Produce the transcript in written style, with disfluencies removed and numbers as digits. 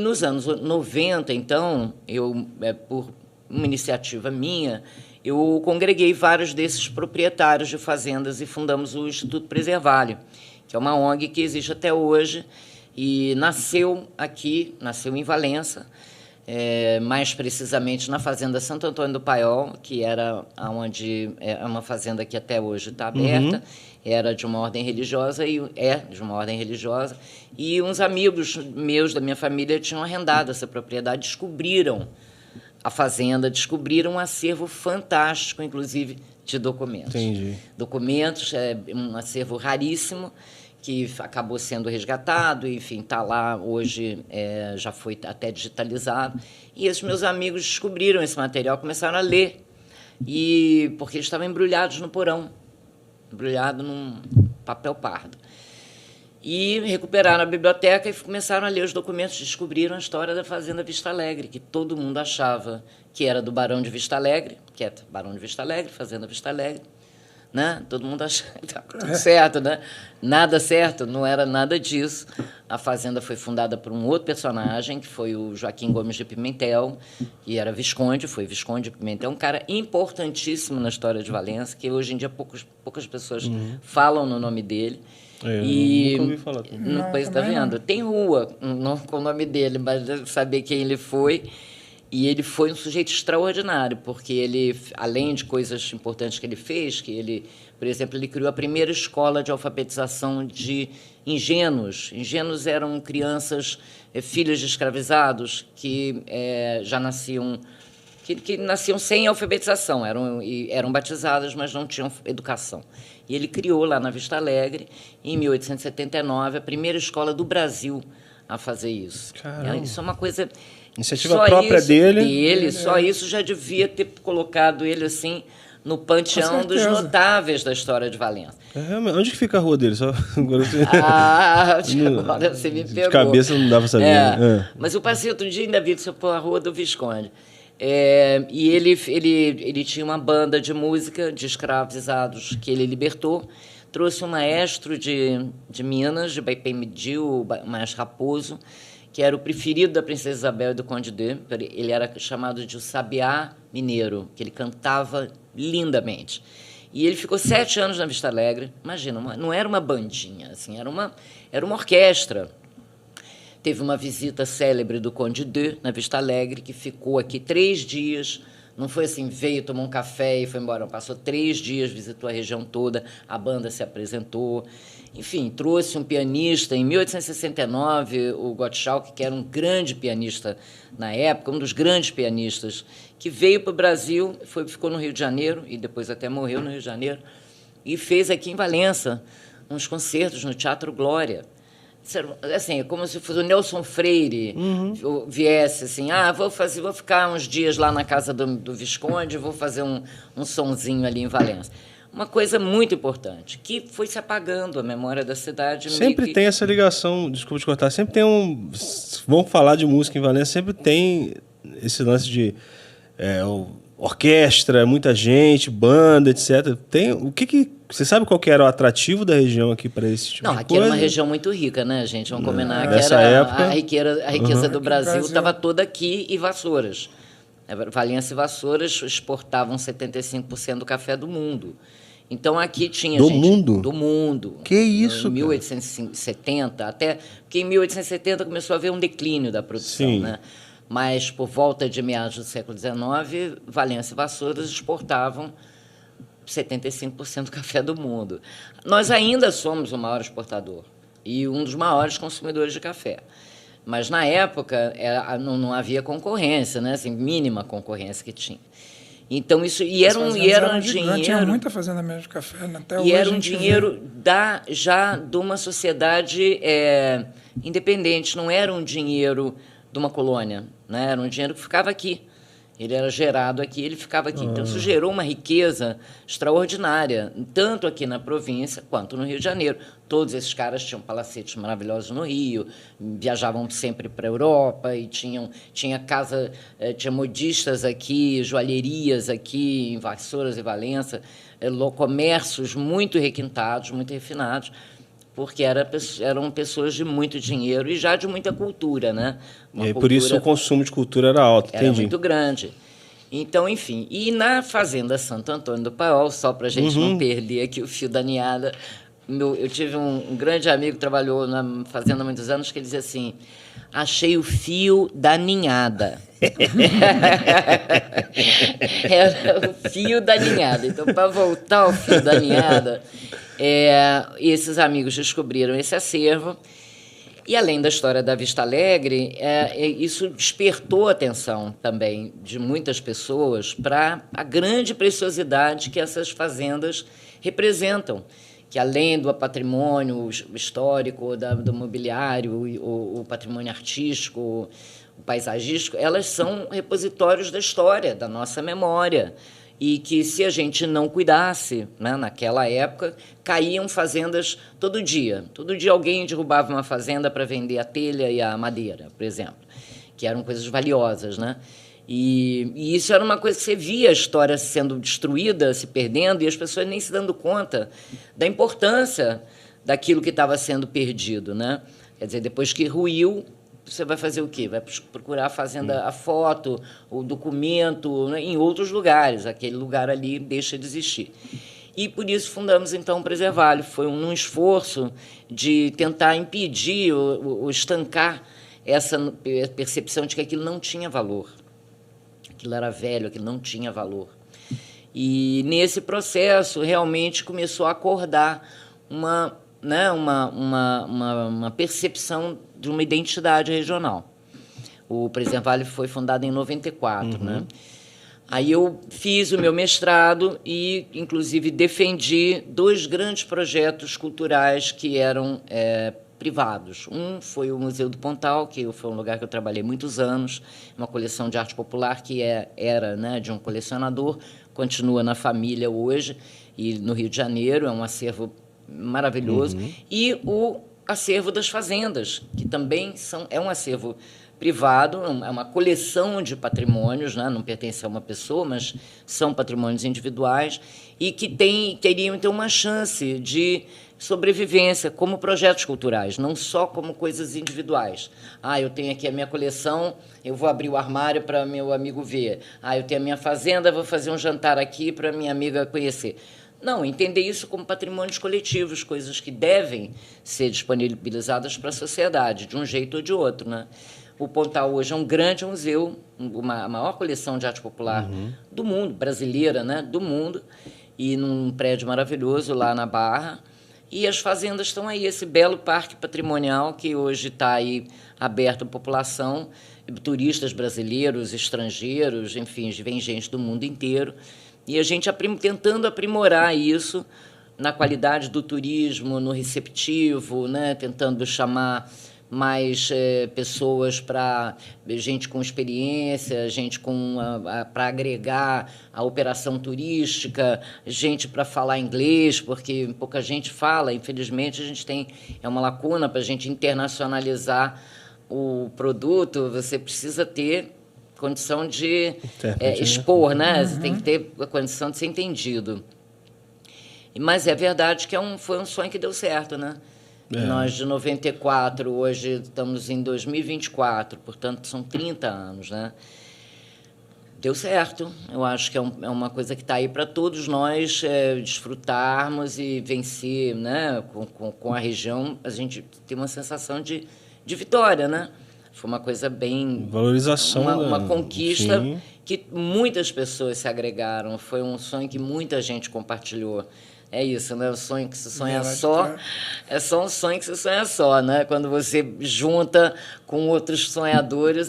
Nos anos 90, então, por uma iniciativa minha, eu congreguei vários desses proprietários de fazendas e fundamos o Instituto Preservalho, que é uma ONG que existe até hoje e nasceu aqui, nasceu em Valença, mais precisamente na Fazenda Santo Antônio do Paiol, que era onde é uma fazenda que até hoje está aberta, era de uma ordem religiosa, de uma ordem religiosa, e uns amigos meus da minha família tinham arrendado essa propriedade, descobriram a fazenda, descobriram um acervo fantástico, inclusive, de documentos. Entendi. Documentos, um acervo raríssimo, que acabou sendo resgatado, enfim, está lá hoje, já foi até digitalizado. E esses meus amigos descobriram esse material, começaram a ler, porque eles estavam embrulhados no porão, embrulhado num papel pardo. E recuperaram a biblioteca e começaram a ler os documentos, descobriram a história da Fazenda Vista Alegre, que todo mundo achava que era do Barão de Vista Alegre, que é Barão de Vista Alegre, Fazenda Vista Alegre, né? Todo mundo achava que estava tudo certo, né? Nada certo, não era nada disso. A fazenda foi fundada por um outro personagem, que foi o Joaquim Gomes de Pimentel, que era Visconde, foi Visconde de Pimentel, um cara importantíssimo na história de Valença, que hoje em dia poucas pessoas falam no nome dele. Eu nunca ouvi falar. No país, está vendo? Tem rua não com o nome dele, mas saber quem ele foi. E ele foi um sujeito extraordinário, porque ele, além de coisas importantes que ele fez, que ele, por exemplo, ele criou a primeira escola de alfabetização de ingênuos. Ingênuos eram crianças, filhos de escravizados, que já nasciam, que nasciam sem alfabetização, eram batizadas, mas não tinham educação. E ele criou lá na Vista Alegre, em 1879, a primeira escola do Brasil a fazer isso. Caramba. Isso é uma coisa... Iniciativa própria dele. Só isso já devia ter colocado ele assim no panteão dos notáveis da história de Valença. Mas onde que fica a rua dele? Agora você me pegou. De cabeça não dá para saber. Mas eu passei outro dia ainda vi isso pela Rua do Visconde. E ele tinha uma banda de música de escravizados que ele libertou. Trouxe um maestro de Minas, de Baipemidi, o maestro Raposo, que era o preferido da princesa Isabel e do Conde D. Ele era chamado de o Sabiá Mineiro, que ele cantava lindamente. E ele ficou 7 anos na Vista Alegre. Imagina, não era uma bandinha, assim, era uma orquestra. Teve uma visita célebre do Conde D na Vista Alegre, que ficou aqui 3 dias. Não foi assim, veio, tomou um café e foi embora. Passou 3 dias, visitou a região toda, a banda se apresentou. Enfim, trouxe um pianista. Em 1869, o Gottschalk, que era um grande pianista na época, um dos grandes pianistas, que veio para o Brasil, ficou no Rio de Janeiro, e depois até morreu no Rio de Janeiro, e fez aqui em Valença uns concertos no Teatro Glória. Assim, é como se fosse o Nelson Freire viesse assim, vou ficar uns dias lá na casa do Visconde, vou fazer um sonzinho ali em Valença. Uma coisa muito importante, que foi se apagando a memória da cidade. Sempre tem essa ligação, desculpa te cortar, sempre tem vamos falar de música em Valença, sempre tem esse lance de orquestra, muita gente, banda, etc. Você sabe qual que era o atrativo da região aqui para esse tipo de coisa? Não, aqui era uma região muito rica, né, gente? Vamos combinar que nessa época, a riqueza do Brasil estava toda aqui e Vassouras. Valença e Vassouras exportavam 75% do café do mundo. Então, aqui tinha do gente... mundo? Do mundo. Que isso, Em 1870, porque em 1870 começou a haver um declínio da produção, sim, né? Mas, por volta de meados do século XIX, Valença e Vassouras exportavam 75% do café do mundo. Nós ainda somos o maior exportador e um dos maiores consumidores de café. Mas, na época, não havia concorrência, né? Assim, mínima concorrência que tinha. Então, isso... E era um dinheiro... Tinha muita fazenda mesmo de café, né? Até e hoje era um dinheiro já de uma sociedade independente, não era um dinheiro de uma colônia, né? Era um dinheiro que ficava aqui. Ele era gerado aqui, ele ficava aqui. Então, isso gerou uma riqueza extraordinária, tanto aqui na província quanto no Rio de Janeiro. Todos esses caras tinham palacetes maravilhosos no Rio, viajavam sempre para a Europa e tinha modistas aqui, joalherias aqui em Vassouras e Valença, comércios muito requintados, muito refinados, porque eram pessoas de muito dinheiro e já de muita cultura, né? E aí, por isso o consumo de cultura era alto, era entendi. muito grande. Então, enfim, e na Fazenda Santo Antônio do Paiol, só para a gente não perder aqui o fio da ninhada, eu tive um grande amigo que trabalhou na Fazenda há muitos anos, que ele dizia assim, achei o fio da ninhada. Era o fio da ninhada. Então, para voltar ao fio da ninhada, esses amigos descobriram esse acervo. E, além da história da Vista Alegre, isso despertou a atenção também de muitas pessoas para a grande preciosidade que essas fazendas representam, que, além do patrimônio histórico, do mobiliário, o patrimônio artístico, o paisagístico, elas são repositórios da história, da nossa memória. E que, se a gente não cuidasse, né, naquela época, caíam fazendas todo dia. Todo dia alguém derrubava uma fazenda para vender a telha e a madeira, por exemplo, que eram coisas valiosas, né? E isso era uma coisa que você via a história sendo destruída, se perdendo, e as pessoas nem se dando conta da importância daquilo que estava sendo perdido, né? Quer dizer, depois que ruiu, você vai fazer o quê? Vai procurar a fazenda, a foto, o documento, né, em outros lugares. Aquele lugar ali deixa de existir. E, por isso, fundamos, então, o Preservalho. Foi um esforço de tentar impedir ou estancar essa percepção de que aquilo não tinha valor. Aquilo era velho, aquilo não tinha valor. E, nesse processo, realmente começou a acordar uma percepção de uma identidade regional. O Preservalho foi fundado em 94, né? Aí eu fiz o meu mestrado e, inclusive, defendi 2 grandes projetos culturais que eram privados. Um foi o Museu do Pontal, que foi um lugar que eu trabalhei muitos anos, uma coleção de arte popular que era, né, de um colecionador, continua na família hoje, e no Rio de Janeiro, é um acervo maravilhoso. E o acervo das fazendas, que também é um acervo privado, é uma coleção de patrimônios, né? Não pertence a uma pessoa, mas são patrimônios individuais, e que teriam então uma chance de sobrevivência como projetos culturais, não só como coisas individuais. Eu tenho aqui a minha coleção, eu vou abrir o armário para meu amigo ver. Eu tenho a minha fazenda, vou fazer um jantar aqui para minha amiga conhecer. Não, entender isso como patrimônios coletivos, coisas que devem ser disponibilizadas para a sociedade, de um jeito ou de outro, né? O Pontal hoje é um grande museu, a maior coleção de arte popular do mundo, brasileira, né? Do mundo, e num prédio maravilhoso lá na Barra. E as fazendas estão aí, esse belo parque patrimonial que hoje está aí aberto à população, turistas brasileiros, estrangeiros, enfim, vem gente do mundo inteiro. E a gente tentando aprimorar isso na qualidade do turismo, no receptivo, né? Tentando chamar mais pessoas para gente com experiência, gente para agregar a operação turística, gente para falar inglês, porque pouca gente fala, infelizmente a gente tem uma lacuna para a gente internacionalizar o produto, você precisa ter condição de expor, né? Você tem que ter a condição de ser entendido. Mas é verdade que foi um sonho que deu certo, né? Nós, de 94, hoje estamos em 2024, portanto, são 30 anos, né? Deu certo. Eu acho que é uma coisa que está aí para todos nós desfrutarmos e vencer, né? Com a região, a gente tem uma sensação de vitória, né? Foi uma coisa bem... Valorização. Uma conquista que muitas pessoas se agregaram. Foi um sonho que muita gente compartilhou. É isso, né? O sonho que se sonha só é só um sonho que se sonha só, né? Quando você junta com outros sonhadores,